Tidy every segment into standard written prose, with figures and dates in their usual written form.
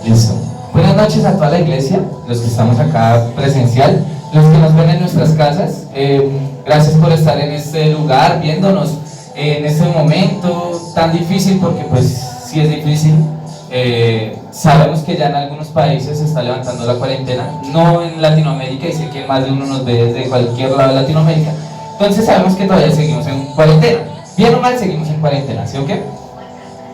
Listo. Buenas noches a toda la iglesia, los que estamos acá presencial, los que nos ven en nuestras casas. Gracias por estar en este lugar, viéndonos en este momento tan difícil, porque pues sí es difícil. Sabemos que ya en algunos países se está levantando la cuarentena, no en Latinoamérica, y sé que más de uno nos ve desde cualquier lado de Latinoamérica. Entonces sabemos que todavía seguimos en cuarentena. Bien o mal, seguimos en cuarentena, ¿sí o qué?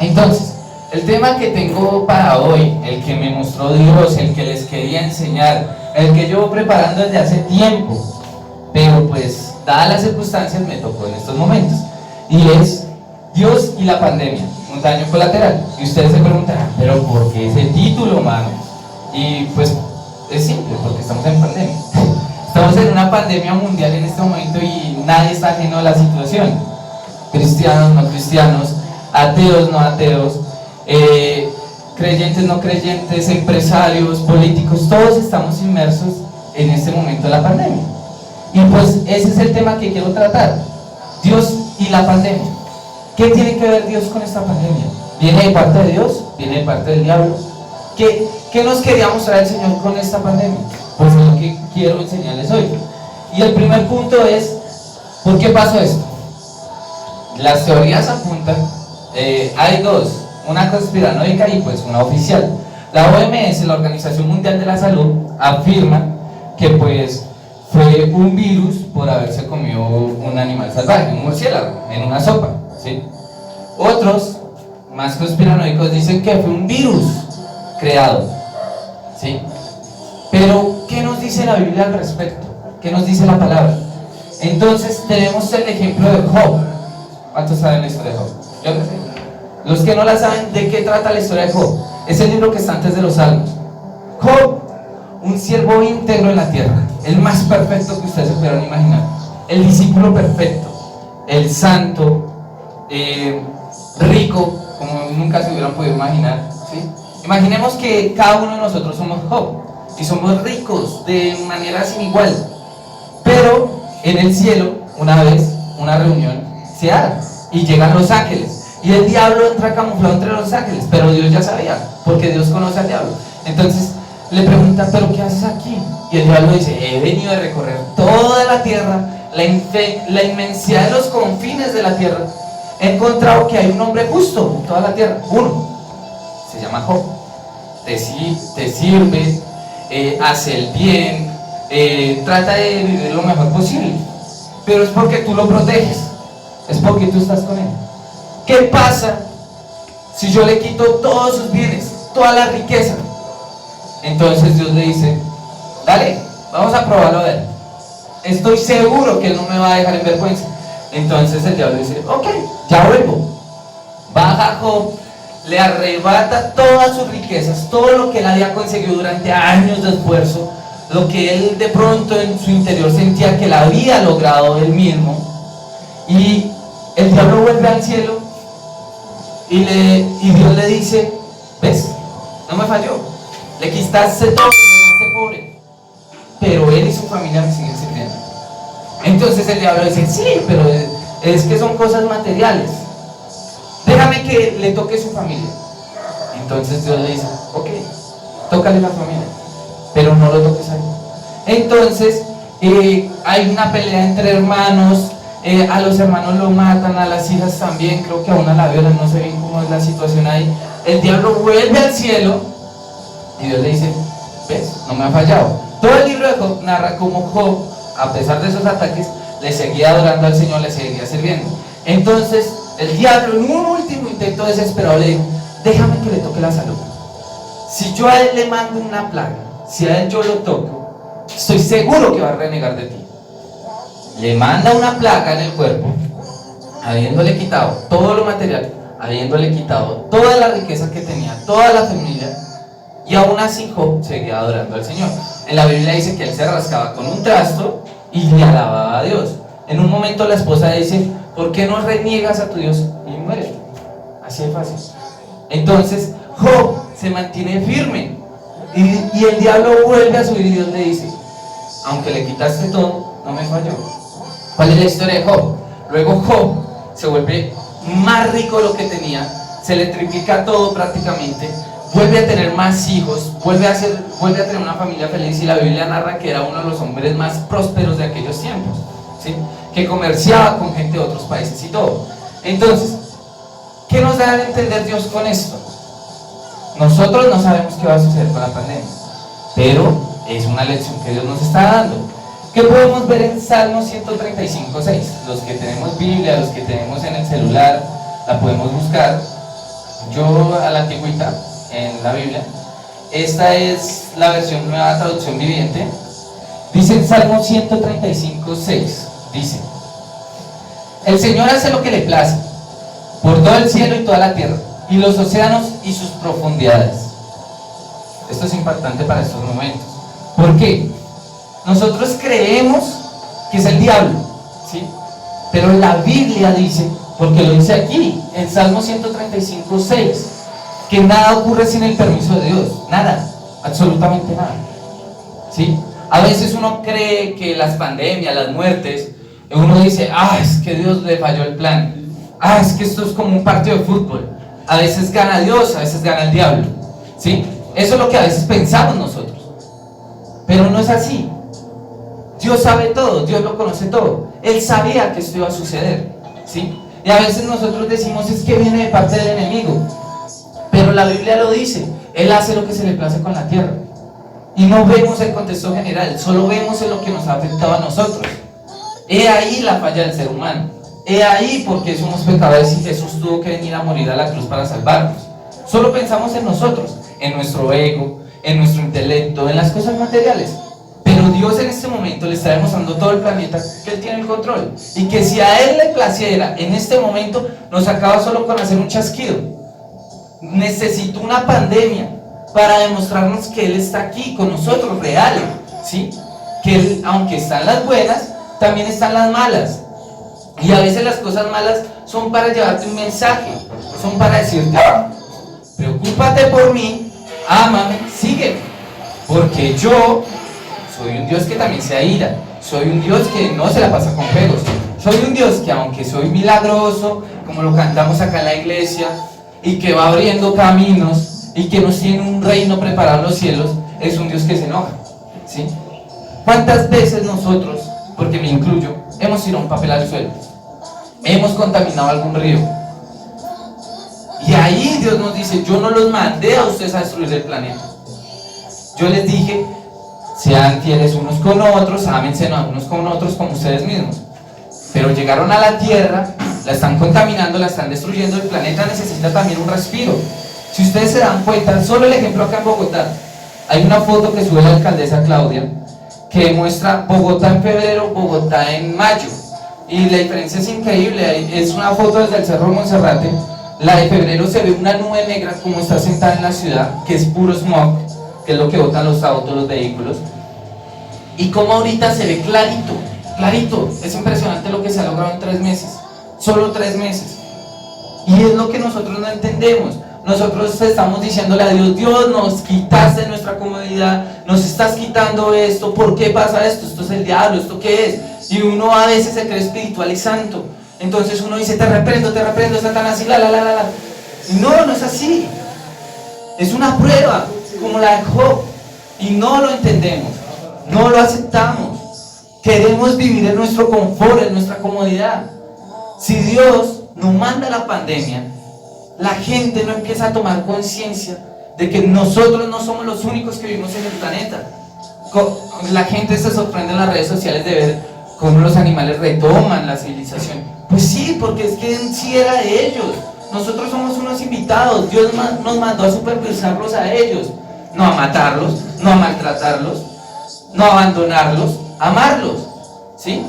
Entonces, el tema que tengo para hoy, el que me mostró Dios, el que les quería enseñar, el que llevo preparando desde hace tiempo, pero pues, dadas las circunstancias, me tocó en estos momentos, y es Dios y la pandemia, un daño colateral. Y ustedes se preguntarán, pero ¿por qué ese título, mano? Y pues, es simple, porque estamos en pandemia. Estamos en una pandemia mundial en este momento y nadie está ajeno a la situación. Cristianos, no cristianos, ateos, no ateos, creyentes, no creyentes, empresarios, políticos, todos estamos inmersos en este momento de la pandemia. Y pues ese es el tema que quiero tratar, Dios y la pandemia. ¿Qué tiene que ver Dios con esta pandemia? ¿Viene de parte de Dios? ¿Viene de parte del diablo? ¿Qué nos quería mostrar el Señor con esta pandemia? Pues es lo que quiero enseñarles hoy. Y el primer punto es, ¿por qué pasó esto? Las teorías apuntan, hay dos, una conspiranoica y pues una oficial. La OMS, la Organización Mundial de la Salud, afirma que pues fue un virus por haberse comido un animal salvaje, un murciélago, en una sopa, ¿sí? Otros, más conspiranoicos, dicen que fue un virus creado, ¿sí? Pero, ¿qué nos dice la Biblia al respecto? ¿Qué nos dice la palabra? Entonces, tenemos el ejemplo de Job. ¿Cuántos saben la historia de Job? Yo no sé. Los que no la saben, ¿de qué trata la historia de Job? Es el libro que está antes de los Salmos. Job, un siervo íntegro en la tierra, el más perfecto que ustedes se pudieran imaginar, el discípulo perfecto, el santo, rico, como nunca se hubieran podido imaginar, ¿sí? Imaginemos que cada uno de nosotros somos Job y somos ricos de manera sin igual, pero en el cielo, una vez, una reunión se hará y llegan los ángeles y el diablo entra camuflado entre los ángeles, pero Dios ya sabía, porque Dios conoce al diablo. Entonces le preguntan, ¿pero qué haces aquí? Y el diablo dice, he venido de recorrer toda la tierra, la inmensidad de los confines de la tierra. He encontrado que hay un hombre justo en toda la tierra, uno, se llama Job, te sirve, hace el bien, trata de vivir lo mejor posible, pero es porque tú lo proteges, es porque tú estás con él. ¿Qué pasa si yo le quito todos sus bienes, toda la riqueza? Entonces Dios le dice, dale, vamos a probarlo a ver, estoy seguro que él no me va a dejar en vergüenza. Entonces el diablo dice, ok, ya vuelvo. Baja Job, le arrebata todas sus riquezas, todo lo que él había conseguido durante años de esfuerzo, lo que él de pronto en su interior sentía que él había logrado él mismo. Y el diablo vuelve al cielo y Dios le dice, ¿ves? No me falló, le quitaste todo, me dejaste pobre, pero él y su familia me siguen sirviendo. Entonces el diablo dice, sí, pero es que son cosas materiales, déjame que le toque su familia. Entonces Dios le dice, ok, tócale la familia, pero no lo toques a él. Entonces hay una pelea entre hermanos, a los hermanos lo matan, a las hijas también, creo que a una la violan, no sé bien cómo es la situación ahí. El diablo vuelve al cielo y Dios le dice, ves, no me ha fallado. Todo el libro de Job narra cómo Job, a pesar de esos ataques, le seguía adorando al Señor, le seguía sirviendo. Entonces el diablo, en un último intento desesperado, le dijo, déjame que le toque la salud. Si yo a él le mando una plaga, si a él yo lo toco, estoy seguro que va a renegar de ti. Le manda una plaga en el cuerpo, habiéndole quitado todo lo material, habiéndole quitado toda la riqueza que tenía, toda la familia, y aún así Job seguía adorando al Señor. En la Biblia dice que él se rascaba con un trasto y le alababa a Dios. En un momento la esposa dice, ¿por qué no reniegas a tu Dios y mueres? Así de fácil. Entonces Job se mantiene firme y el diablo vuelve a subir y Dios le dice, aunque le quitaste todo, no me falló. ¿Cuál es la historia de Job? Luego Job se vuelve más rico de lo que tenía, se le triplica todo prácticamente, vuelve a tener más hijos, vuelve a tener una familia feliz, y la Biblia narra que era uno de los hombres más prósperos de aquellos tiempos, ¿sí? Que comerciaba con gente de otros países y todo. Entonces, ¿qué nos da a entender Dios con esto? Nosotros no sabemos qué va a suceder con la pandemia, pero es una lección que Dios nos está dando. ¿Qué podemos ver en Salmo 135:6? Los que tenemos Biblia, los que tenemos en el celular, la podemos buscar. Yo a la antigüita, en la Biblia, esta es la versión Nueva Traducción Viviente. Dice en Salmo 135:6, dice: el Señor hace lo que le place por todo el cielo y toda la tierra, y los océanos y sus profundidades. Esto es impactante para estos momentos. ¿Por qué? Nosotros creemos que es el diablo, ¿sí? Pero la Biblia dice, porque lo dice aquí, en Salmo 135:6, que nada ocurre sin el permiso de Dios. Nada, absolutamente nada, ¿sí? A veces uno cree que las pandemias, las muertes, uno dice, es que Dios le falló el plan. Es que esto es como un partido de fútbol. A veces gana Dios, a veces gana el diablo, ¿sí? Eso es lo que a veces pensamos nosotros. Pero no es así. Dios sabe todo, Dios lo conoce todo. Él sabía que esto iba a suceder, ¿sí? Y a veces nosotros decimos, es que viene de parte del enemigo. Pero la Biblia lo dice, Él hace lo que se le place con la tierra. Y no vemos el contexto general, solo vemos en lo que nos ha afectado a nosotros. He ahí la falla del ser humano. He ahí porque somos pecadores y Jesús tuvo que venir a morir a la cruz para salvarnos. Solo pensamos en nosotros, en nuestro ego, en nuestro intelecto, en las cosas materiales. Pero Dios en este momento le está demostrando a todo el planeta que Él tiene el control. Y que si a Él le placiera, en este momento nos acaba solo con hacer un chasquido. Necesitó una pandemia para demostrarnos que Él está aquí con nosotros, real, ¿sí? Que Él, aunque están las buenas, también están las malas. Y a veces las cosas malas son para llevarte un mensaje, son para decirte, preocúpate por mí, ámame, sígueme, porque yo soy un Dios que también se aira, soy un Dios que no se la pasa con juegos, soy un Dios que aunque soy milagroso, como lo cantamos acá en la iglesia, y que va abriendo caminos, y que nos tiene un reino preparado en los cielos, es un Dios que se enoja, ¿sí? ¿Cuántas veces nosotros, porque me incluyo, hemos tirado un papel al suelo? Hemos contaminado algún río. Y ahí Dios nos dice, yo no los mandé a ustedes a destruir el planeta. Yo les dije, sean fieles unos con otros, ámense unos con otros como ustedes mismos. Pero llegaron a la tierra, la están contaminando, la están destruyendo. El planeta necesita también un respiro. Si ustedes se dan cuenta, solo el ejemplo acá en Bogotá, hay una foto que sube la alcaldesa Claudia que muestra Bogotá en febrero, Bogotá en mayo, y la diferencia es increíble. Es una foto desde el Cerro Monserrate. La de febrero se ve una nube negra como está sentada en la ciudad, que es puro smog, que es lo que botan los autos, los vehículos, y como ahorita se ve clarito, clarito. Es impresionante lo que se ha logrado en 3 meses, solo 3 meses, y es lo que nosotros no entendemos. Nosotros estamos diciéndole a Dios, Dios, nos quitaste nuestra comodidad, nos estás quitando esto, ¿por qué pasa esto? Esto es el diablo, ¿esto qué es? Y uno a veces se cree espiritual y santo, entonces uno dice, te reprendo, Satanás, y la. No es así, es una prueba, como la de Job, y no lo entendemos, no lo aceptamos, queremos vivir en nuestro confort, en nuestra comodidad. Si Dios nos manda la pandemia, la gente no empieza a tomar conciencia de que nosotros no somos los únicos que vivimos en el planeta. La gente se sorprende en las redes sociales de ver cómo los animales retoman la civilización. Pues sí, porque es que en sí era de ellos. Nosotros somos unos invitados. Dios nos mandó a supervisarlos a ellos, no a matarlos, no a maltratarlos, no a abandonarlos, a amarlos, ¿sí?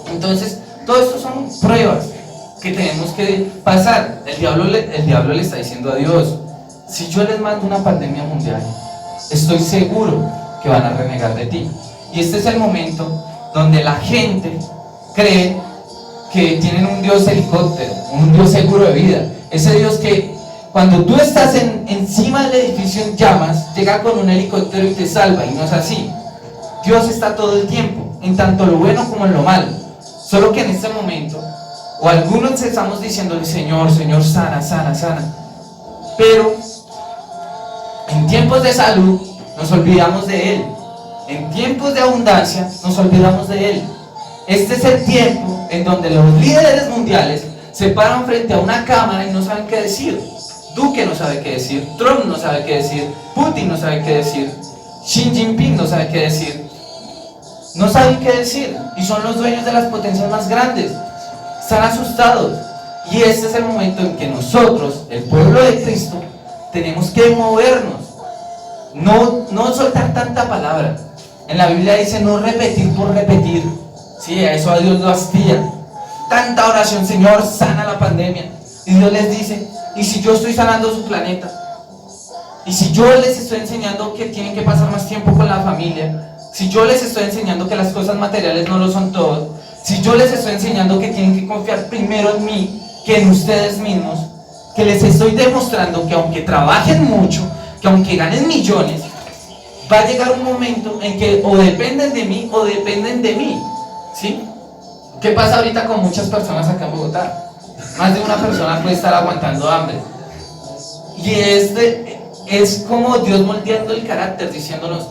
Entonces, todo esto son pruebas que tenemos que pasar. El diablo le está diciendo a Dios, si yo les mando una pandemia mundial, estoy seguro que van a renegar de ti. Y este es el momento donde la gente cree que tienen un Dios helicóptero, un Dios seguro de vida, ese Dios que cuando tú estás encima del edificio en llamas, llega con un helicóptero y te salva, y no es así. Dios está todo el tiempo, en tanto lo bueno como en lo malo, solo que en este momento, o algunos estamos diciéndole, Señor, sana, pero En tiempos de salud nos olvidamos de Él. En tiempos de abundancia nos olvidamos de Él. Este es el tiempo en donde los líderes mundiales se paran frente a una cámara y no saben qué decir. Duque no sabe qué decir, Trump no sabe qué decir, Putin no sabe qué decir, Xi Jinping no sabe qué decir. No saben qué decir y son los dueños de las potencias más grandes. Están asustados. Y este es el momento en que nosotros, el pueblo de Cristo, tenemos que movernos. No soltar tanta palabra. En la Biblia dice no repetir por repetir. Sí, a eso a Dios lo hastía. Tanta oración, Señor, sana la pandemia. Y Dios les dice, ¿y si yo estoy sanando su planeta? ¿Y si yo les estoy enseñando que tienen que pasar más tiempo con la familia? Si yo les estoy enseñando que las cosas materiales no lo son todo. Si yo les estoy enseñando que tienen que confiar primero en mí que en ustedes mismos. Que les estoy demostrando que aunque trabajen mucho, que aunque ganen millones, va a llegar un momento en que o dependen de mí o dependen de mí. ¿Sí? ¿Qué pasa ahorita con muchas personas acá en Bogotá? Más de una persona puede estar aguantando hambre. Y es como Dios moldeando el carácter, diciéndonos,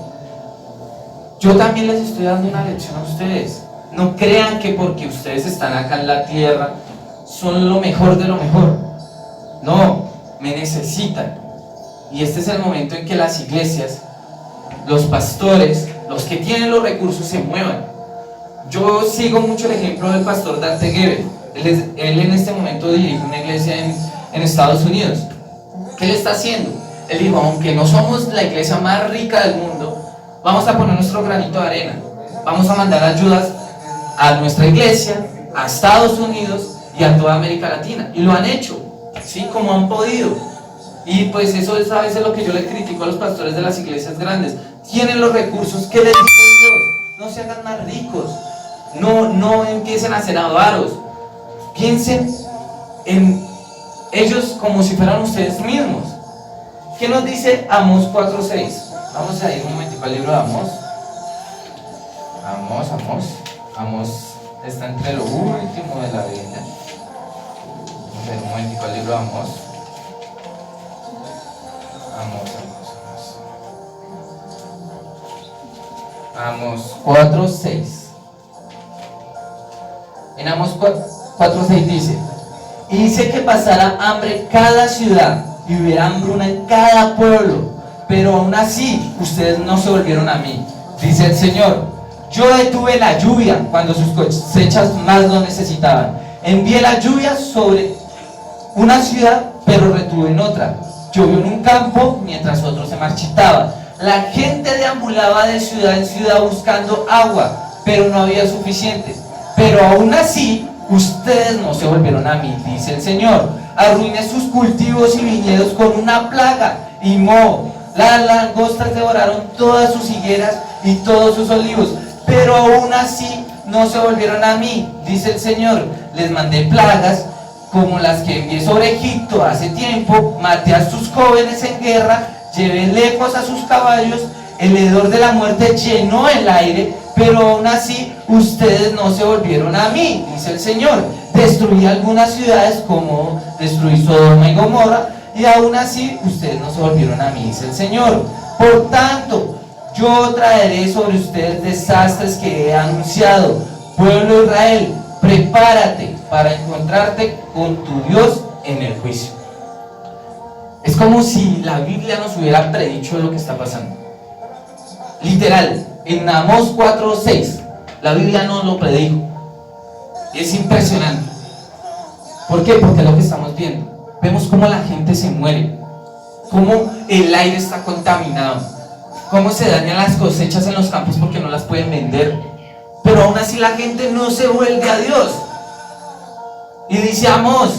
yo también les estoy dando una lección a ustedes. No crean que porque ustedes están acá en la tierra son lo mejor de lo mejor. No, me necesitan. Y este es el momento en que las iglesias, los pastores, los que tienen los recursos se muevan. Yo sigo mucho el ejemplo del pastor Dante Gebel. Él en este momento dirige una iglesia en Estados Unidos. ¿Qué le está haciendo? Él dijo, aunque no somos la iglesia más rica del mundo, vamos a poner nuestro granito de arena. Vamos a mandar ayudas a nuestra iglesia, a Estados Unidos y a toda América Latina. Y lo han hecho, ¿sí? Como han podido. Y pues eso es a veces lo que yo le critico a los pastores de las iglesias grandes. Tienen los recursos, ¿qué les dijo Dios? No se hagan más ricos. No empiecen a ser avaros. Piensen en ellos como si fueran ustedes mismos. ¿Qué nos dice Amós 4:6? Vamos a ir un momentico al libro de Amós. Amós está entre lo último de la Biblia. Vamos a ir un momentico al libro de Amós. Amós 4:6. En Amós 4:6 dice, y dice que pasará hambre cada ciudad y hubiera hambruna en cada pueblo, pero aún así ustedes no se volvieron a mí, dice el Señor. Yo detuve la lluvia cuando sus cosechas más lo necesitaban. Envié la lluvia sobre una ciudad, pero retuve en otra. Llovió en un campo mientras otro se marchitaba. La gente deambulaba de ciudad en ciudad buscando agua, pero no había suficiente. Pero aún así, ustedes no se volvieron a mí, dice el Señor. Arruiné sus cultivos y viñedos con una plaga y moho. Las langostas devoraron todas sus higueras y todos sus olivos. Pero aún así no se volvieron a mí, dice el Señor. Les mandé plagas como las que envié sobre Egipto hace tiempo. Maté a sus jóvenes en guerra, llevé lejos a sus caballos. El hedor de la muerte llenó el aire, pero aún así ustedes no se volvieron a mí, dice el Señor. Destruí algunas ciudades como destruí Sodoma y Gomorra, y aún así ustedes no se volvieron a mí, dice el Señor. Por tanto, yo traeré sobre ustedes desastres que he anunciado. Pueblo de Israel, prepárate para encontrarte con tu Dios en el juicio. Es como si la Biblia nos hubiera predicho lo que está pasando. Literal, en Amós 4:6, la Biblia nos lo predijo. Y es impresionante. ¿Por qué? Porque es lo que estamos viendo. Vemos cómo la gente se muere, cómo el aire está contaminado, cómo se dañan las cosechas en los campos porque no las pueden vender. Pero aún así la gente no se vuelve a Dios. Y dice Amós,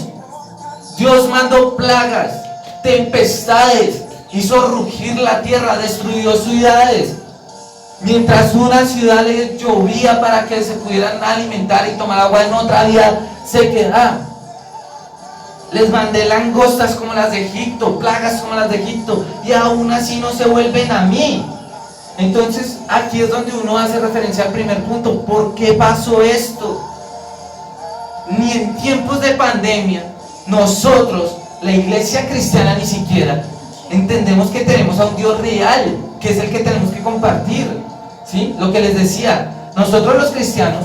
Dios mandó plagas, tempestades, hizo rugir la tierra, destruyó ciudades. Mientras una ciudad les llovía para que se pudieran alimentar y tomar agua, en otra había sequedad. Les mandé langostas como las de Egipto, plagas como las de Egipto, y aún así no se vuelven a mí. Entonces aquí es donde uno hace referencia al primer punto. ¿Por qué pasó esto? Ni en tiempos de pandemia nosotros, la iglesia cristiana, ni siquiera entendemos que tenemos a un Dios real, que es el que tenemos que compartir, ¿sí? Lo que les decía, nosotros los cristianos,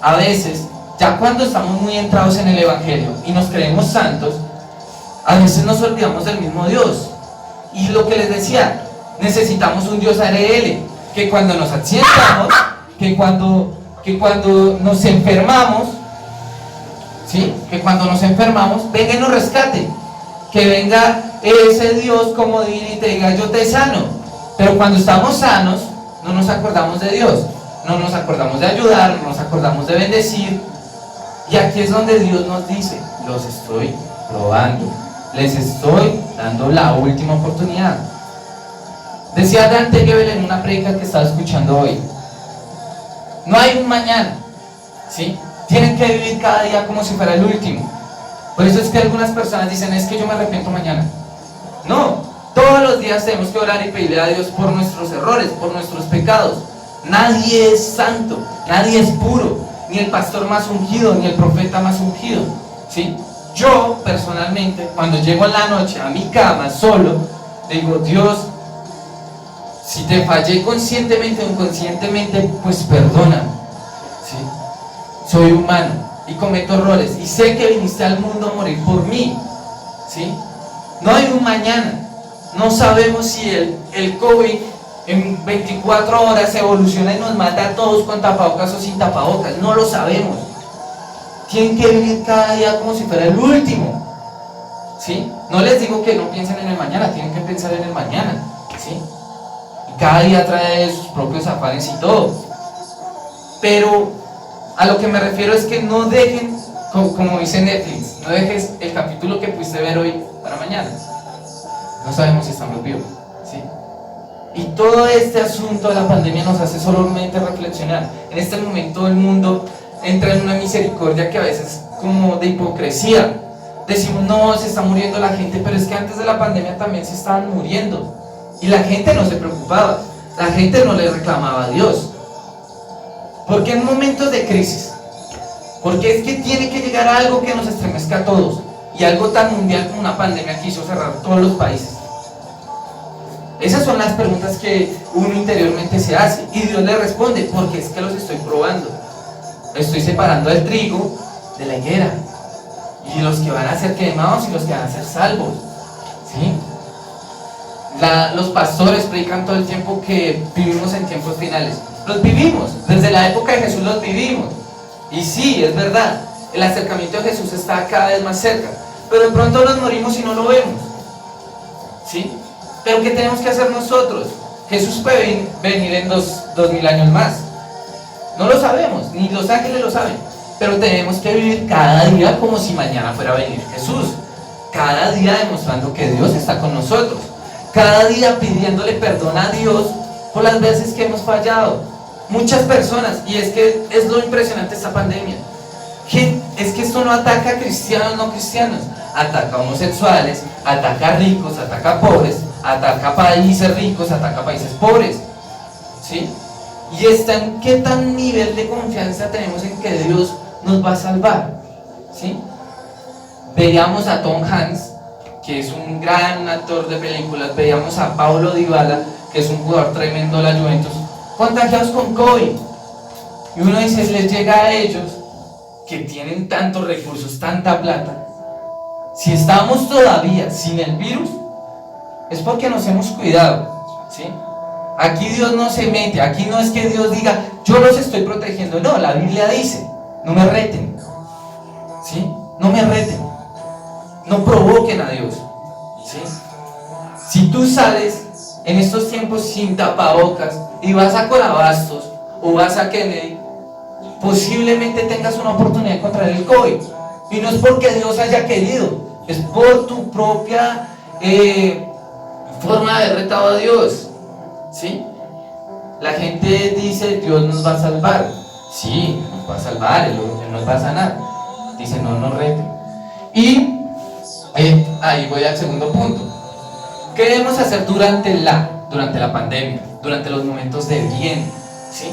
a veces, ya cuando estamos muy entrados en el Evangelio y nos creemos santos, a veces nos olvidamos del mismo Dios. Y lo que les decía, necesitamos un Dios ARL, que cuando nos accidentamos, que cuando nos enfermamos, ¿sí? Que cuando nos enfermamos, venga y nos rescate. Que venga ese Dios como divino y te diga, yo te sano. Pero cuando estamos sanos, no nos acordamos de Dios, no nos acordamos de ayudar, no nos acordamos de bendecir. Y aquí es donde Dios nos dice, los estoy probando, les estoy dando la última oportunidad. Decía Dante Gebel en una predica que estaba escuchando hoy, no hay un mañana, ¿sí? Tienen que vivir cada día como si fuera el último. Por eso es que algunas personas dicen, es que yo me arrepiento mañana. No, todos los días tenemos que orar y pedirle a Dios por nuestros errores, por nuestros pecados. Nadie es santo, nadie es puro, ni el pastor más ungido, ni el profeta más ungido, ¿sí? Yo, personalmente, cuando llego en la noche a mi cama solo, digo, Dios, si te fallé conscientemente o inconscientemente, pues perdóname, ¿sí? Soy humano y cometo errores y sé que viniste al mundo a morir por mí, ¿sí? No hay un mañana, no sabemos si el COVID en 24 horas evoluciona y nos mata a todos con tapabocas o sin tapabocas, no lo sabemos. Tienen que vivir cada día como si fuera el último, ¿sí? No les digo que no piensen en el mañana, tienen que pensar en el mañana, ¿sí? Y cada día trae sus propios afanes y todo. Pero a lo que me refiero es que no dejen, como dice Netflix, no dejes el capítulo que pudiste ver hoy para mañana. No sabemos si estamos vivos, ¿sí? Y todo este asunto de la pandemia nos hace solamente reflexionar. En este momento el mundo entra en una misericordia que a veces como de hipocresía. Decimos, no, se está muriendo la gente, pero es que antes de la pandemia también se estaban muriendo. Y la gente no se preocupaba, la gente no le reclamaba a Dios. ¿Por qué en momentos de crisis? Porque es que tiene que llegar a algo que nos estremezca a todos. Y algo tan mundial como una pandemia que hizo cerrar todos los países. Esas son las preguntas que uno interiormente se hace. Y Dios le responde, porque es que los estoy probando. Estoy separando el trigo de la higuera. Y los que van a ser quemados y los que van a ser salvos, ¿sí? Los pastores predican todo el tiempo que vivimos en tiempos finales. Los vivimos, desde la época de Jesús los vivimos. Y sí, es verdad, el acercamiento de Jesús está cada vez más cerca. Pero de pronto nos morimos y no lo vemos, ¿sí? Pero ¿qué tenemos que hacer nosotros? Jesús puede venir en 2000 años más. No lo sabemos, ni los ángeles lo saben. Pero tenemos que vivir cada día como si mañana fuera a venir Jesús. Cada día demostrando que Dios está con nosotros. Cada día pidiéndole perdón a Dios por las veces que hemos fallado. Muchas personas, y es que es lo impresionante de esta pandemia, es que esto no ataca a cristianos, no cristianos, ataca a homosexuales, ataca a ricos, ataca a pobres, ataca a países ricos, ataca a países pobres, ¿sí? Y está en qué tan nivel de confianza tenemos en que Dios nos va a salvar, ¿sí? Veíamos a Tom Hanks, que es un gran actor de películas, veíamos a Paulo Dybala, que es un jugador tremendo de la Juventus, contagiados con COVID. Y uno dice, les llega a ellos, que tienen tantos recursos, tanta plata, si estamos todavía sin el virus, es porque nos hemos cuidado, ¿sí? Aquí Dios no se mete, aquí no es que Dios diga, yo los estoy protegiendo, no, la Biblia dice, no me reten, ¿sí? No me reten, no provoquen a Dios, ¿sí? Si tú sales en estos tiempos sin tapabocas y vas a Corabastos o vas a Kennedy, posiblemente tengas una oportunidad de contraer el COVID. Y no es porque Dios haya querido, es por tu propia forma de haber retado a Dios, ¿sí? La gente dice, Dios nos va a salvar. Sí, nos va a salvar, Él nos va a sanar. Dice, no nos reten. Y ahí voy al segundo punto. ¿Qué debemos hacer durante la pandemia? Durante los momentos de bien, ¿sí?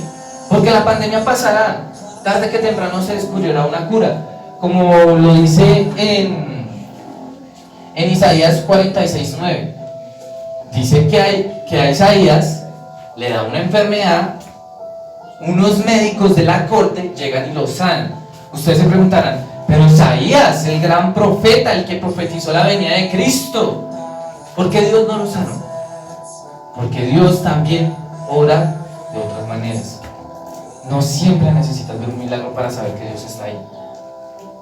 Porque la pandemia pasará, tarde que temprano se descubrirá una cura, como lo dice en Isaías 46:9. Dice que a Isaías le da una enfermedad, unos médicos de la corte llegan y lo sanan. Ustedes se preguntarán, pero Isaías, el gran profeta, el que profetizó la venida de Cristo, ¿por qué Dios no lo sanó? Porque Dios también obra de otras maneras. No siempre necesitas ver un milagro para saber que Dios está ahí.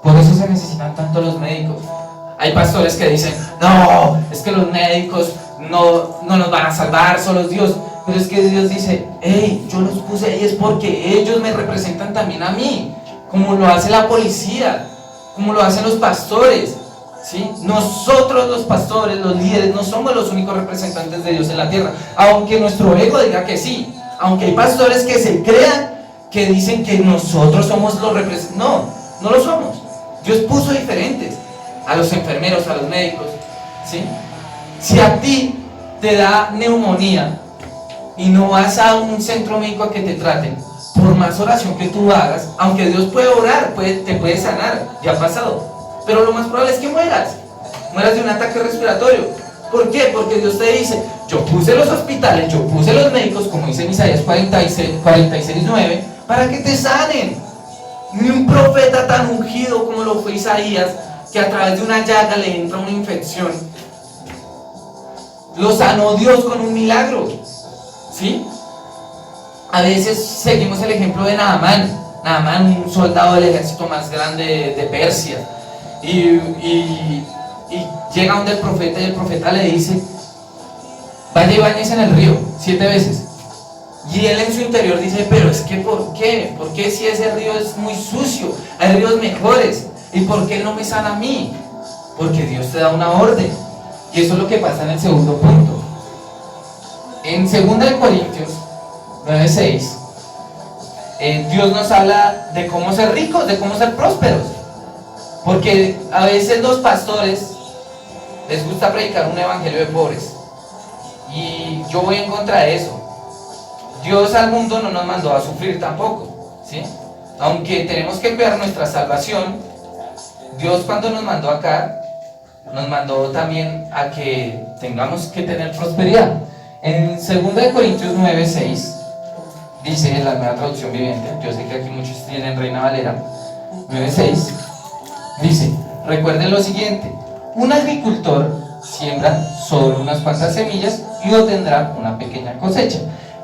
Por eso se necesitan tanto los médicos. Hay pastores que dicen, no, es que los médicos no nos van a salvar, solo es Dios. Pero es que Dios dice, hey, yo los puse ahí es porque ellos me representan también a mí, como lo hace la policía, como lo hacen los pastores, ¿sí? Nosotros los pastores, los líderes, no somos los únicos representantes de Dios en la tierra, aunque nuestro ego diga que sí, aunque hay pastores que se crean, que dicen que nosotros somos los representantes. No lo somos. Dios puso diferentes, a los enfermeros, a los médicos, ¿sí? Si a ti te da neumonía y no vas a un centro médico a que te traten, por más oración que tú hagas, aunque Dios puede orar, te puede sanar, ya ha pasado, pero lo más probable es que mueras de un ataque respiratorio. ¿Por qué? Porque Dios te dice, yo puse los hospitales, yo puse los médicos, como dice en Isaías 46:9, para que te sanen. Ni un profeta tan ungido como lo fue Isaías, que a través de una llaga le entra una infección, lo sanó Dios con un milagro, ¿sí? A veces seguimos el ejemplo de Naamán, un soldado del ejército más grande de Persia, y llega donde el profeta, y el profeta le dice, vaya y bañese en el río 7 veces. Y él en su interior dice, pero es que ¿por qué? ¿Por qué si ese río es muy sucio? Hay ríos mejores. ¿Y por qué no me sana a mí? Porque Dios te da una orden. Y eso es lo que pasa en el segundo punto. En 2 Corintios 9:6, Dios nos habla de cómo ser ricos, de cómo ser prósperos. Porque a veces los pastores les gusta predicar un evangelio de pobres. Y yo voy en contra de eso. Dios al mundo no nos mandó a sufrir tampoco, ¿sí? Aunque tenemos que cuidar nuestra salvación, Dios cuando nos mandó acá, nos mandó también a que tengamos que tener prosperidad. En 2 Corintios 9:6, dice en la Nueva Traducción Viviente, yo sé que aquí muchos tienen Reina Valera, 9:6, dice, recuerden lo siguiente, un agricultor siembra solo unas cuantas semillas y obtendrá una pequeña cosecha.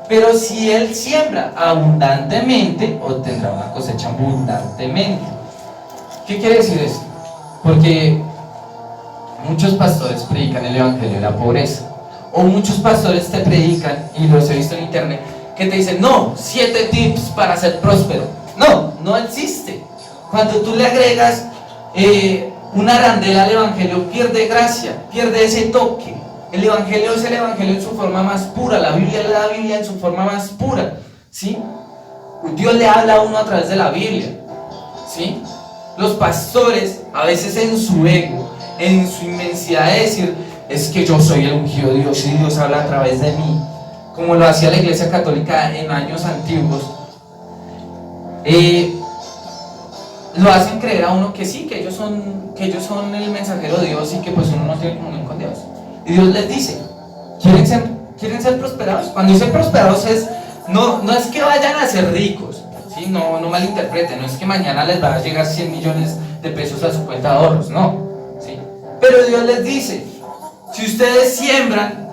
Pero si él siembra abundantemente, obtendrá una cosecha abundantemente. ¿Qué quiere decir esto? Porque muchos pastores predican el evangelio de la pobreza, o muchos pastores te predican, y los he visto en internet, que te dicen, no, 7 tips para ser próspero. No existe. Cuando tú le agregas una arandela al evangelio, pierde gracia, pierde ese toque. El evangelio es el evangelio en su forma más pura, la Biblia es la Biblia en su forma más pura, ¿sí? Dios le habla a uno a través de la Biblia, ¿sí? Los pastores, a veces en su ego, en su inmensidad de decir, es que yo soy el ungido de Dios y Dios habla a través de mí, como lo hacía la Iglesia Católica en años antiguos, lo hacen creer a uno que sí, que ellos son el mensajero de Dios y que pues uno no tiene comunión con Dios. Y Dios les dice, ¿quieren ser prosperados? Cuando dicen prosperados no es que vayan a ser ricos, ¿sí? No malinterpreten, no es que mañana les va a llegar 100 millones de pesos a su cuenta de ahorros, no, ¿sí? Pero Dios les dice, si ustedes siembran,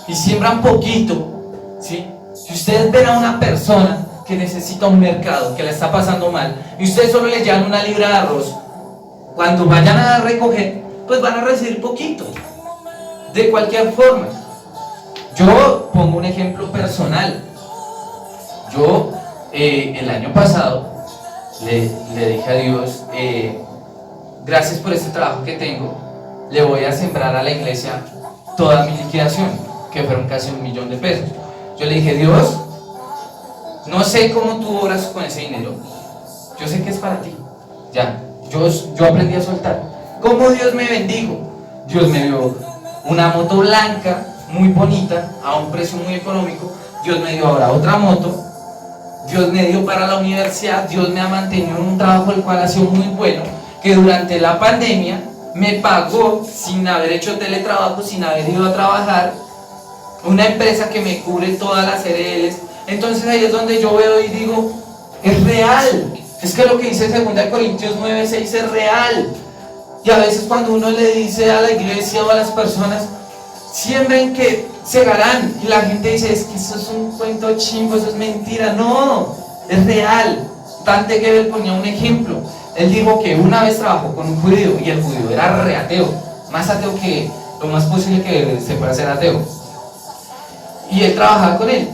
y siembran poquito, ¿sí? Si ustedes ven a una persona que necesita un mercado, que la está pasando mal, y ustedes solo le llevan una libra de arroz, cuando vayan a recoger, pues van a recibir poquito. De cualquier forma, yo pongo un ejemplo personal. Yo el año pasado le dije a Dios, gracias por este trabajo que tengo, le voy a sembrar a la iglesia toda mi liquidación, que fueron casi 1 millón de pesos. Yo le dije, Dios, no sé cómo tú obras con ese dinero, yo sé que es para ti. Ya, yo aprendí a soltar. ¿Cómo Dios me bendijo? Dios me dio una moto blanca, muy bonita, a un precio muy económico. Dios me dio ahora otra moto. Dios me dio para la universidad. Dios me ha mantenido en un trabajo el cual ha sido muy bueno, que durante la pandemia me pagó sin haber hecho teletrabajo, sin haber ido a trabajar, una empresa que me cubre todas las ERLs. Entonces ahí es donde yo veo y digo, es real. Es que lo que dice 2 Corintios 9:6 es real. Y a veces cuando uno le dice a la iglesia o a las personas, siembren que segarán, y la gente dice, es que eso es un cuento chimbo, eso es mentira. No, es real. Dante Gebel ponía un ejemplo. Él dijo que una vez trabajó con un judío, y el judío era re ateo, más ateo que lo más posible que se pueda ser ateo. Y él trabajaba con él,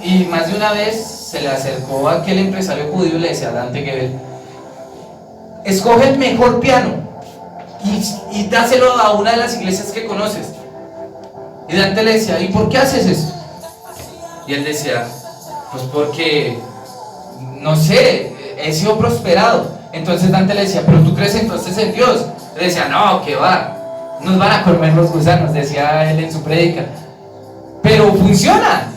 y más de una vez se le acercó a aquel empresario judío y le decía a Dante Gebel, escoge el mejor piano y dáselo a una de las iglesias que conoces. Y Dante le decía, ¿y por qué haces eso? Y él decía, pues porque, no sé, he sido prosperado. Entonces Dante le decía, ¿pero tú crees entonces en Dios? Le decía, no, ¿qué va? Nos van a comer los gusanos, decía él en su prédica. Pero funciona,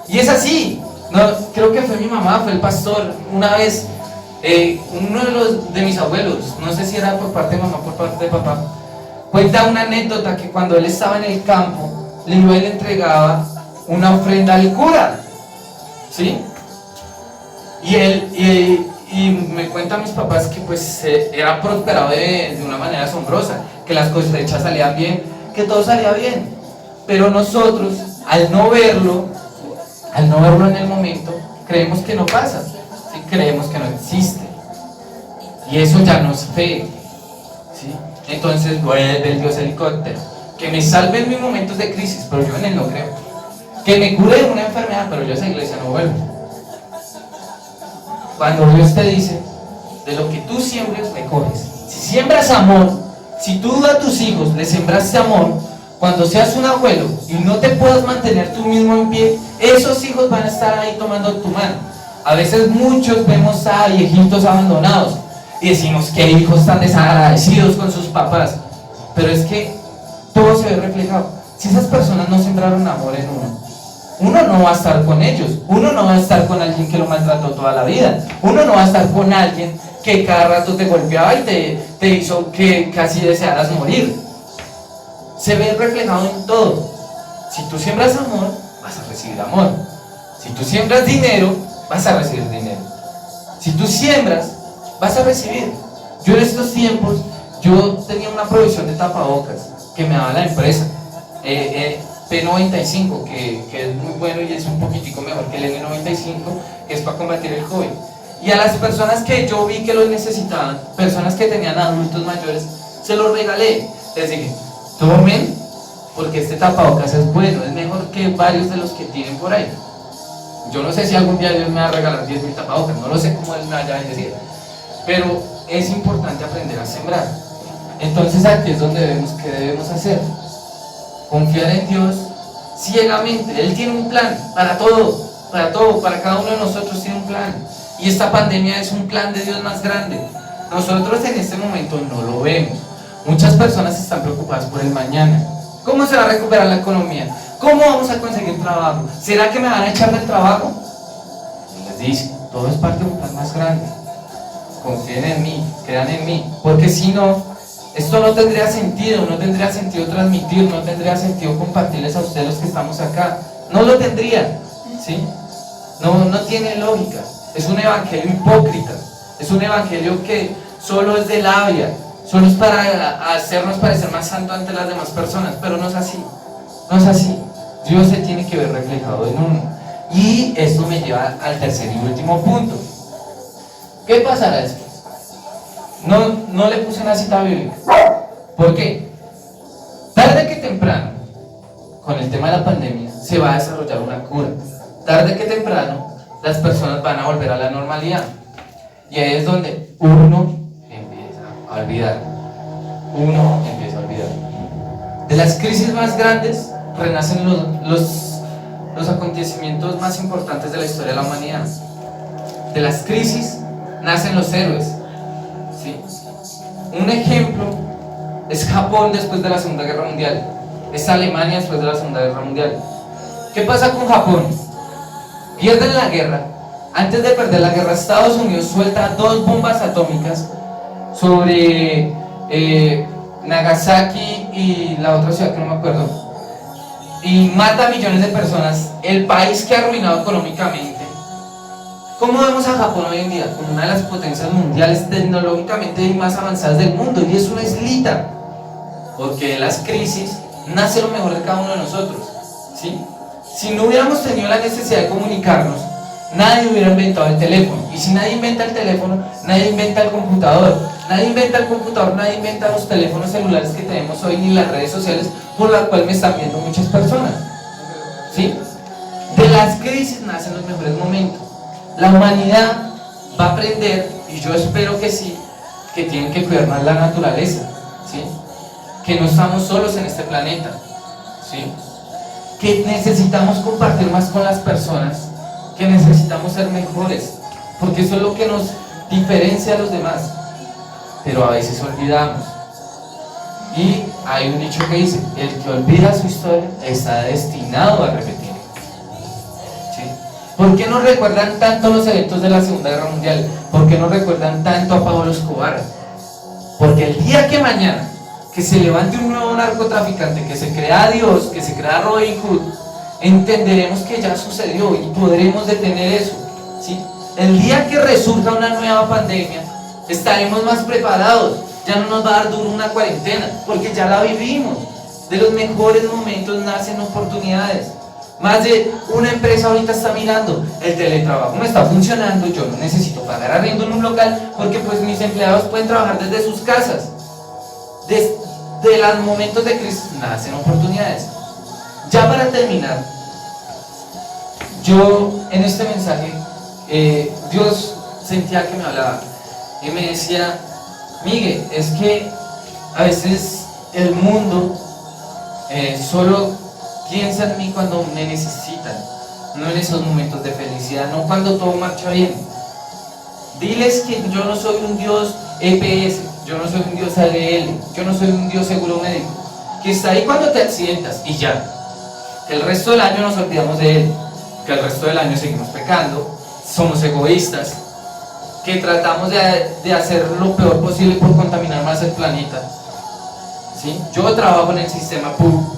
y es así. No, creo que fue mi mamá, fue el pastor, una vez, uno de mis abuelos, no sé si era por parte de mamá o por parte de papá, cuenta una anécdota que cuando él estaba en el campo, le entregaba una ofrenda al cura, ¿sí? Y me cuentan mis papás que pues era prosperado de una manera asombrosa, que las cosechas salían bien, que todo salía bien. Pero nosotros, al no verlo en el momento, creemos que no pasa, ¿sí? Creemos que no existe. Y eso ya no es fe, ¿sí? Entonces vuelve el Dios helicóptero, que me salve en mis momentos de crisis, pero yo en él no creo. Que me cure de una enfermedad, pero yo a esa iglesia no vuelvo. Cuando Dios te dice, de lo que tú siembres, recoges. Si siembras amor, si tú a tus hijos les sembraste amor, cuando seas un abuelo y no te puedas mantener tú mismo en pie, esos hijos van a estar ahí tomando tu mano. A veces muchos vemos a viejitos abandonados y decimos que hijos tan desagradecidos con sus papás, pero es que todo se ve reflejado. Si esas personas no sembraron amor en uno no va a estar con ellos, uno no va a estar con alguien que lo maltrató toda la vida, uno no va a estar con alguien que cada rato te golpeaba y te hizo que casi desearas morir. Se ve reflejado en todo. Si tú siembras amor, vas a recibir amor. Si tú siembras dinero, vas a recibir dinero. Si tú siembras, vas a recibir. Yo en estos tiempos, yo tenía una provisión de tapabocas que me daba la empresa, P95, que es muy bueno y es un poquitico mejor que el N95, que es para combatir el COVID. Y a las personas que yo vi que lo necesitaban, personas que tenían adultos mayores, se los regalé. Les dije, tomen, porque este tapabocas es bueno, es mejor que varios de los que tienen por ahí. Yo no sé si algún día Dios me va a regalar 10.000 tapabocas, no lo sé cómo Él me vaya a bendecir, pero es importante aprender a sembrar. Entonces aquí es donde ¿qué debemos hacer? Confiar en Dios ciegamente. Él tiene un plan para todo, para cada uno de nosotros tiene un plan. Y esta pandemia es un plan de Dios más grande. Nosotros en este momento no lo vemos. Muchas personas están preocupadas por el mañana. ¿Cómo se va a recuperar la economía? ¿Cómo vamos a conseguir trabajo? ¿Será que me van a echar del trabajo? Y les dice, todo es parte de un plan más grande. Confíen en mí, crean en mí, porque si no, esto no tendría sentido transmitir, no tendría sentido compartirles a ustedes los que estamos acá. No lo tendría, ¿sí? No tiene lógica. Es un evangelio hipócrita, es un evangelio que solo es de labia, solo es para hacernos parecer más santos ante las demás personas, pero no es así, no es así. Dios se tiene que ver reflejado en uno. Y esto me lleva al tercer y último punto. ¿Qué pasará después? No le puse una cita bíblica. ¿Por qué? Tarde que temprano, con el tema de la pandemia, se va a desarrollar una cura. Tarde que temprano, las personas van a volver a la normalidad. Y ahí es donde uno empieza a olvidar. De las crisis más grandes renacen los acontecimientos más importantes de la historia de la humanidad. De las crisis nacen los héroes, ¿sí? Un ejemplo es Japón después de la Segunda Guerra Mundial, es Alemania después de la Segunda Guerra Mundial. ¿Qué pasa con Japón? Pierden la guerra. Antes de perder la guerra, Estados Unidos suelta 2 bombas atómicas sobre Nagasaki y la otra ciudad que no me acuerdo. y mata a millones de personas, el país que ha arruinado económicamente. ¿Cómo vemos a Japón hoy en día? Como una de las potencias mundiales tecnológicamente más avanzadas del mundo, y es una islita, porque de las crisis nace lo mejor de cada uno de nosotros, ¿sí? Si no hubiéramos tenido la necesidad de comunicarnos, nadie hubiera inventado el teléfono, y si nadie inventa el teléfono, nadie inventa el computador, nadie inventa los teléfonos celulares que tenemos hoy, ni las redes sociales por las cuales me están viendo muchas personas, ¿sí? De las crisis nacen los mejores momentos. La humanidad va a aprender, y yo espero que sí, que tienen que cuidar más la naturaleza, ¿sí? Que no estamos solos en este planeta, ¿sí? Que necesitamos compartir más con las personas, que necesitamos ser mejores, porque eso es lo que nos diferencia a los demás, pero a veces olvidamos. Y hay un dicho que dice: el que olvida su historia está destinado a repetir. ¿Por qué nos recuerdan tanto los eventos de la Segunda Guerra Mundial? ¿Por qué nos recuerdan tanto a Pablo Escobar? Porque el día que mañana, que se levante un nuevo narcotraficante, que se crea Dios, que se crea Robin Hood, entenderemos que ya sucedió y podremos detener eso, ¿sí? El día que resurja una nueva pandemia, estaremos más preparados. Ya no nos va a dar duro una cuarentena, porque ya la vivimos. De los mejores momentos nacen oportunidades. Más de una empresa ahorita está mirando: el teletrabajo me está funcionando, yo no necesito pagar arriendo en un local, porque pues mis empleados pueden trabajar desde sus casas. De los momentos de crisis nacen oportunidades. Ya para terminar, yo en este mensaje, Dios sentía que me hablaba y me decía: Miguel, es que a veces el mundo solo piensa en mí cuando me necesitan, no en esos momentos de felicidad, no cuando todo marcha bien. Diles que yo no soy un Dios EPS, yo no soy un Dios ADL, yo no soy un Dios seguro médico, que está ahí cuando te accidentas y ya. Que el resto del año nos olvidamos de Él, que el resto del año seguimos pecando, somos egoístas, que tratamos de hacer lo peor posible por contaminar más el planeta. ¿Sí? Yo trabajo en el sistema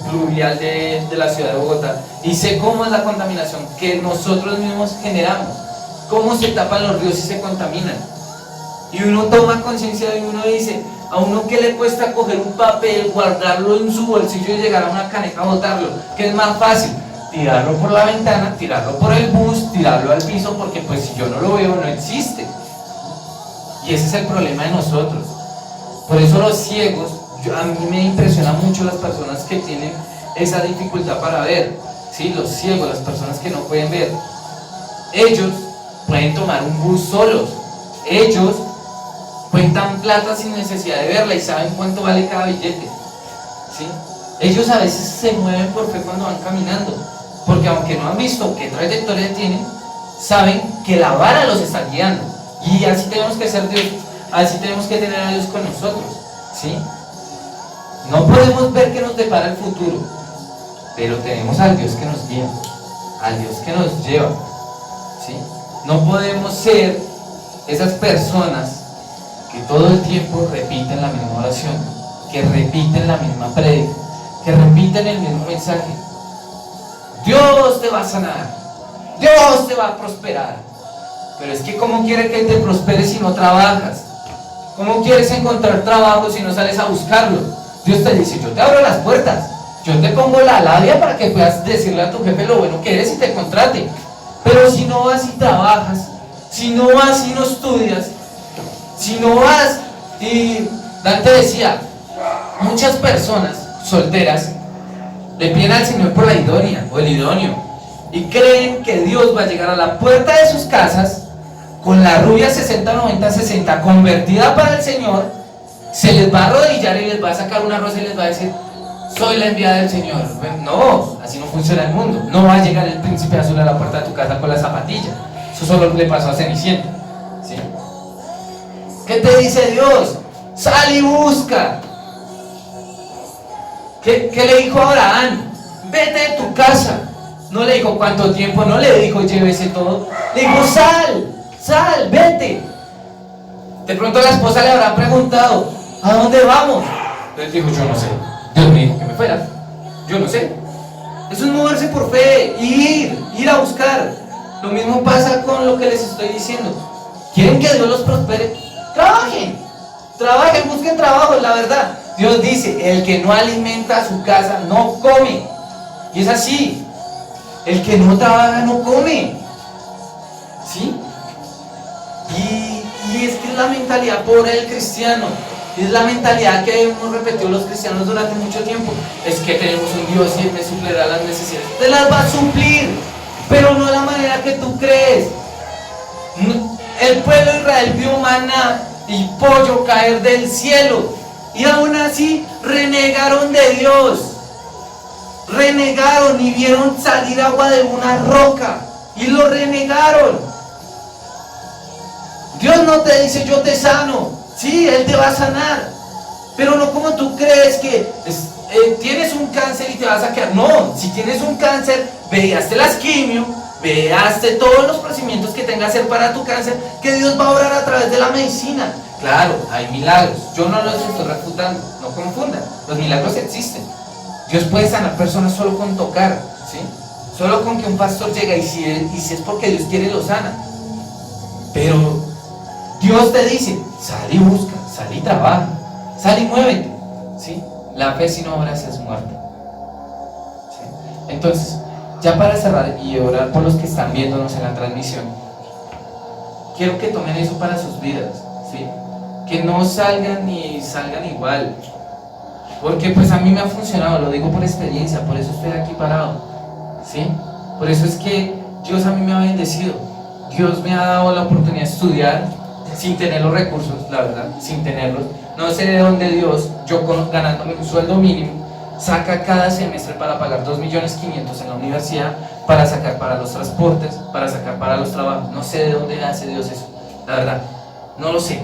pluvial de la ciudad de Bogotá y sé cómo es la contaminación que nosotros mismos generamos, cómo se tapan los ríos y se contaminan. Y uno toma conciencia y uno dice: a uno que le cuesta coger un papel, guardarlo en su bolsillo y llegar a una caneca a botarlo, que es más fácil tirarlo por la ventana, tirarlo por el bus, tirarlo al piso, porque pues si yo no lo veo no existe. Y ese es el problema de nosotros. Por eso los ciegos, a mí me impresiona mucho las personas que tienen esa dificultad para ver, ¿sí? Los ciegos, las personas que no pueden ver. Ellos pueden tomar un bus solos, ellos cuentan plata sin necesidad de verla y saben cuánto vale cada billete, ¿sí? Ellos a veces se mueven por fe cuando van caminando, porque aunque no han visto qué trayectoria tienen, saben que la vara los está guiando. Y así tenemos que ser Dios, así tenemos que tener a Dios con nosotros, ¿sí? No podemos ver qué nos depara el futuro, pero tenemos al Dios que nos guía, al Dios que nos lleva, ¿sí? No podemos ser esas personas que todo el tiempo repiten la misma oración, que repiten la misma prédica, que repiten el mismo mensaje. Dios te va a sanar, Dios te va a prosperar. Pero es que ¿cómo quiere que te prospere si no trabajas? ¿Cómo quieres encontrar trabajo si no sales a buscarlo? Dios te dice: yo te abro las puertas, yo te pongo la labia para que puedas decirle a tu jefe lo bueno que eres y te contrate. Pero si no vas y trabajas, si no vas y no estudias, si no vas y... Dante decía: muchas personas solteras le piden al Señor por la idónea o el idóneo y creen que Dios va a llegar a la puerta de sus casas con la rubia 60-90-60 convertida para el Señor, se les va a arrodillar y les va a sacar una rosa y les va a decir: soy la enviada del Señor. No, así no funciona el mundo. No va a llegar el príncipe azul a la puerta de tu casa con la zapatilla. Eso solo le pasó a Cenicienta, ¿sí? ¿Qué te dice Dios? Sal y busca. ¿Qué le dijo a Abraham? Vete de tu casa. No le dijo cuánto tiempo, no le dijo llévese todo. Le dijo: sal, vete. De pronto la esposa le habrá preguntado: ¿a dónde vamos? Él dijo: yo no sé. Dios me dijo que me fuera. Yo no sé. Eso es moverse por fe, ir a buscar. Lo mismo pasa con lo que les estoy diciendo. ¿Quieren que Dios los prospere? Trabajen, busquen trabajo, la verdad. Dios dice, el que no alimenta a su casa no come. Y es así. El que no trabaja no come. ¿Sí? Y es que es la mentalidad pobre del cristiano. Es la mentalidad que hemos repetido los cristianos durante mucho tiempo. Es que tenemos un Dios y Él me suplirá las necesidades. Te las va a suplir, pero no de la manera que tú crees. El pueblo de Israel vio maná y pollo caer del cielo, y aún así renegaron de Dios. Renegaron y vieron salir agua de una roca y lo renegaron. Dios no te dice yo te sano. Sí, Él te va a sanar, pero no como tú crees que tienes un cáncer y te vas a quedar. No, si tienes un cáncer, veaste las quimio, veaste todos los procedimientos que tenga que hacer para tu cáncer, que Dios va a obrar a través de la medicina. Claro, hay milagros, yo no los estoy refutando, no confundan, los milagros existen. Dios puede sanar personas solo con tocar, ¿sí? Solo con que un pastor llega, y si es porque Dios quiere, lo sana. Pero Dios te dice, sal y busca, sal y trabaja, sal y muévete, ¿sí? La fe sin obras es muerta, ¿sí? Entonces, ya para cerrar y orar por los que están viéndonos en la transmisión, quiero que tomen eso para sus vidas, ¿sí? Que no salgan ni salgan igual, porque pues a mí me ha funcionado, lo digo por experiencia, por eso estoy aquí parado, ¿sí? Por eso es que Dios a mí me ha bendecido. Dios me ha dado la oportunidad de estudiar sin tener los recursos, la verdad, sin tenerlos. No sé de dónde Dios, yo ganándome un sueldo mínimo, saca cada semestre para pagar 2.500.000 en la universidad, para sacar para los transportes, para sacar para los trabajos. No sé de dónde hace Dios eso, la verdad, no lo sé.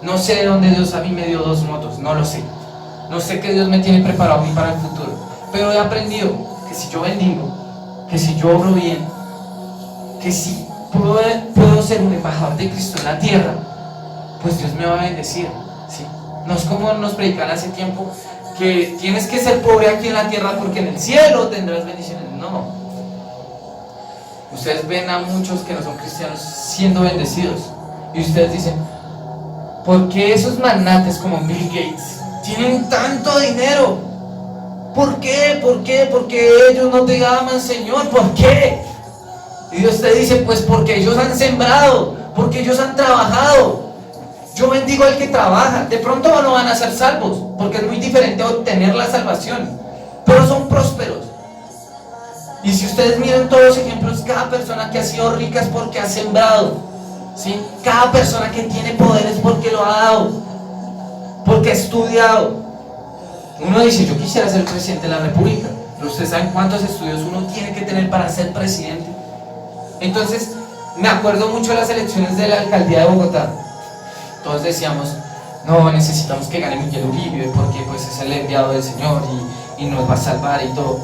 No sé de dónde Dios a mí me dio 2 motos, no lo sé. No sé qué Dios me tiene preparado a mí para el futuro, pero he aprendido que si yo bendigo, que si yo obro bien, que si puedo ser un embajador de Cristo en la tierra, pues Dios me va a bendecir, ¿sí? No es como nos predican hace tiempo, que tienes que ser pobre aquí en la tierra porque en el cielo tendrás bendiciones. No. Ustedes ven a muchos que no son cristianos siendo bendecidos, y ustedes dicen, ¿por qué esos magnates como Bill Gates tienen tanto dinero? ¿Por qué? ¿Por qué? Porque ellos no te aman, Señor. ¿Por qué? Y Dios te dice, pues porque ellos han sembrado, porque ellos han trabajado. Yo bendigo al que trabaja. De pronto no van a ser salvos, porque es muy diferente obtener la salvación, pero son prósperos. Y si ustedes miran todos los ejemplos, cada persona que ha sido rica es porque ha sembrado, ¿sí? Cada persona que tiene poder es porque lo ha dado, porque ha estudiado. Uno dice, yo quisiera ser presidente de la república, pero ustedes saben cuántos estudios uno tiene que tener para ser presidente. Entonces, me acuerdo mucho de las elecciones de la alcaldía de Bogotá. Todos decíamos, no, necesitamos que gane Miguel Uribe, porque pues es el enviado del Señor y nos va a salvar y todo.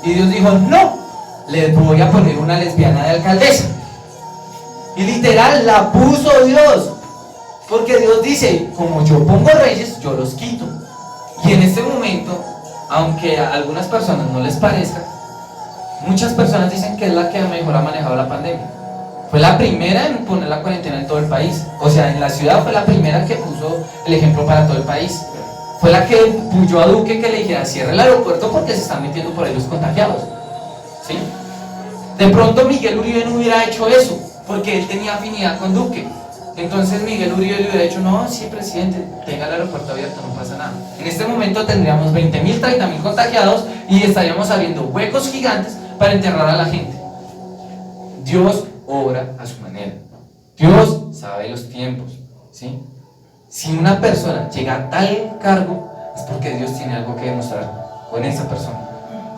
Y Dios dijo, no, les voy a poner una lesbiana de alcaldesa. Y literal, la puso Dios, porque Dios dice, como yo pongo reyes, yo los quito. Y en este momento, aunque a algunas personas no les parezca, muchas personas dicen que es la que mejor ha manejado la pandemia. Fue la primera en poner la cuarentena en todo el país. O sea, en la ciudad fue la primera que puso el ejemplo para todo el país. Fue la que empujó a Duque que le dijera, cierre el aeropuerto porque se están metiendo por ahí los contagiados, ¿sí? De pronto Miguel Uribe no hubiera hecho eso, porque él tenía afinidad con Duque. Entonces Miguel Uribe le hubiera dicho, no, sí, presidente, tenga el aeropuerto abierto, no pasa nada. En este momento tendríamos 20.000, 30.000 contagiados y estaríamos abriendo huecos gigantes para enterrar a la gente. Dios obra a su manera. Dios sabe los tiempos, ¿sí? Si una persona llega a tal cargo, es porque Dios tiene algo que demostrar con esa persona.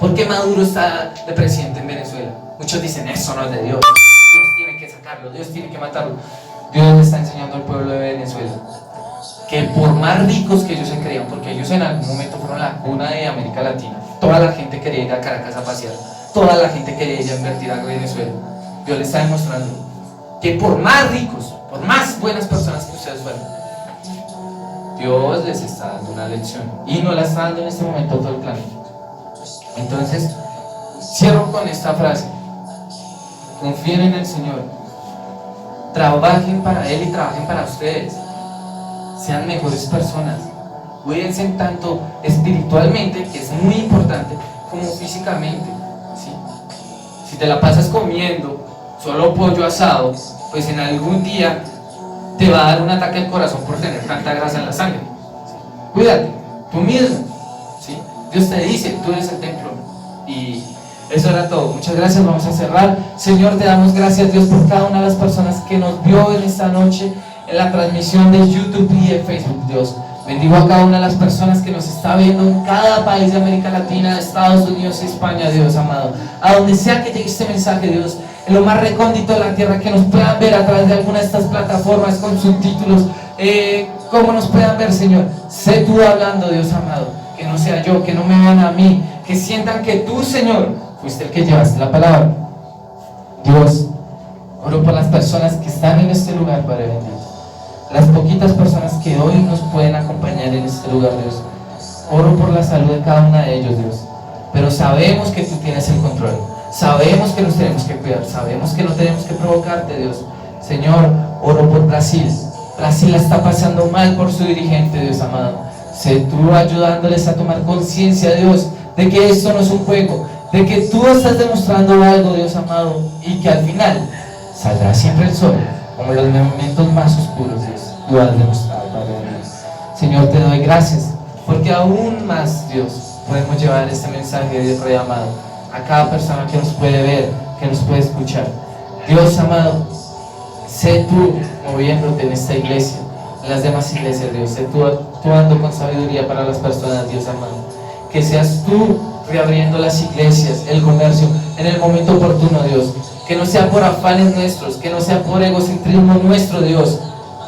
¿Por qué Maduro está de presidente en Venezuela? Muchos dicen, eso no es de Dios. Dios tiene que sacarlo, Dios tiene que matarlo. Dios le está enseñando al pueblo de Venezuela que por más ricos que ellos se creían, porque ellos en algún momento fueron la cuna de América Latina, toda la gente quería ir a Caracas a pasear, toda la gente quería ir a invertir a Venezuela. Dios le está demostrando que por más ricos, por más buenas personas que ustedes fueran, Dios les está dando una lección, y no la está dando en este momento todo el planeta. Entonces, Cierro con esta frase: confíen en el Señor, trabajen para Él y trabajen para ustedes, sean mejores personas, cuídense tanto espiritualmente, que es muy importante, como físicamente, ¿sí? Si te la pasas comiendo solo pollo asado, pues en algún día te va a dar un ataque al corazón por tener tanta grasa en la sangre, ¿sí? Cuídate, tú mismo, ¿sí? Dios te dice, tú eres el templo. Y eso era todo. Muchas gracias, vamos a cerrar. Señor, te damos gracias, Dios, por cada una de las personas que nos vio en esta noche en la transmisión de YouTube y de Facebook. Dios, bendigo a cada una de las personas que nos está viendo en cada país de América Latina, Estados Unidos y España, Dios amado, a donde sea que llegue este mensaje, Dios, en lo más recóndito de la tierra, que nos puedan ver a través de alguna de estas plataformas con subtítulos, como nos puedan ver, Señor. Sé tú hablando, Dios amado, que no sea yo, que no me vean a mí, que sientan que tú, Señor, fuiste el que llevaste la palabra. Dios, oro por las personas que están en este lugar, Padre bendito, las poquitas personas que hoy nos pueden acompañar en este lugar, Dios. Oro por la salud de cada una de ellos, Dios, pero sabemos que tú tienes el control, sabemos que nos tenemos que cuidar, sabemos que no tenemos que provocarte, Dios. Señor, oro por Brasil. Brasil la está pasando mal por su dirigente, Dios amado. Sé tú ayudándoles a tomar conciencia, Dios, de que esto no es un juego, de que tú estás demostrando algo, Dios amado, y que al final saldrá siempre el sol, como en los momentos más oscuros, Dios. Tú has demostrado, Padre Dios. Señor, te doy gracias, porque aún más, Dios, podemos llevar este mensaje de Rey amado a cada persona que nos puede ver, que nos puede escuchar. Dios amado, sé tú moviéndote en esta iglesia, en las demás iglesias, Dios. Sé tú actuando con sabiduría para las personas, Dios amado. Que seas tú reabriendo las iglesias, el comercio, en el momento oportuno, Dios. Que no sea por afanes nuestros, que no sea por egocentrismo nuestro, Dios,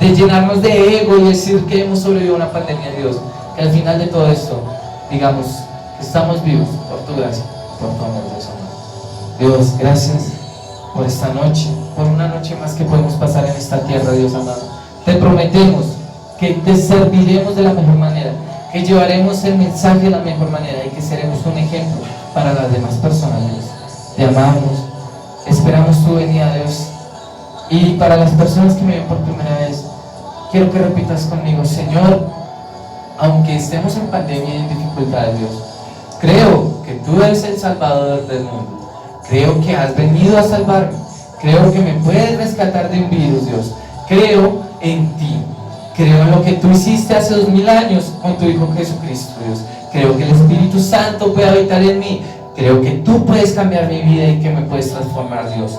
de llenarnos de ego y decir que hemos sobrevivido a una pandemia, Dios. Que al final de todo esto, digamos que estamos vivos por tu gracia, por tu amor, Dios amado. Dios, gracias por esta noche, por una noche más que podemos pasar en esta tierra, Dios amado. Te prometemos que te serviremos de la mejor manera, que llevaremos el mensaje de la mejor manera y que seremos un ejemplo para las demás personas, Dios. Te amamos, esperamos tu venida, Dios. Y para las personas que me ven por primera vez, quiero que repitas conmigo: Señor, aunque estemos en pandemia y en dificultades, Dios, creo que tú eres el Salvador del mundo. Creo que has venido a salvarme. Creo que me puedes rescatar de un virus, Dios. Creo en ti. Creo en lo que tú hiciste hace 2000 años con tu Hijo Jesucristo, Dios. Creo que el Espíritu Santo puede habitar en mí. Creo que tú puedes cambiar mi vida y que me puedes transformar, Dios.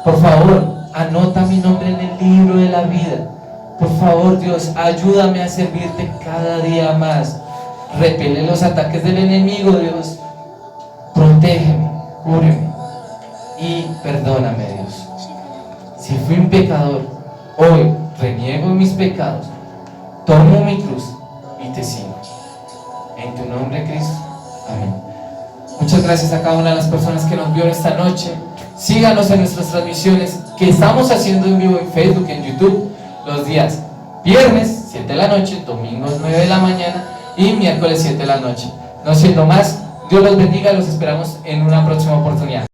Por favor, anota mi nombre en el libro de la vida. Por favor, Dios, ayúdame a servirte cada día más. Repele los ataques del enemigo, Dios. Protégeme, cúbreme y perdóname, Dios. Si fui un pecador, hoy reniego mis pecados, tomo mi cruz y te sigo. En tu nombre, Cristo. Amén. Muchas gracias a cada una de las personas que nos vio esta noche. Síganos en nuestras transmisiones que estamos haciendo en vivo en Facebook y en YouTube los días viernes 7 de la noche, domingos 9 de la mañana y miércoles 7 de la noche. No siendo más, Dios los bendiga, los esperamos en una próxima oportunidad.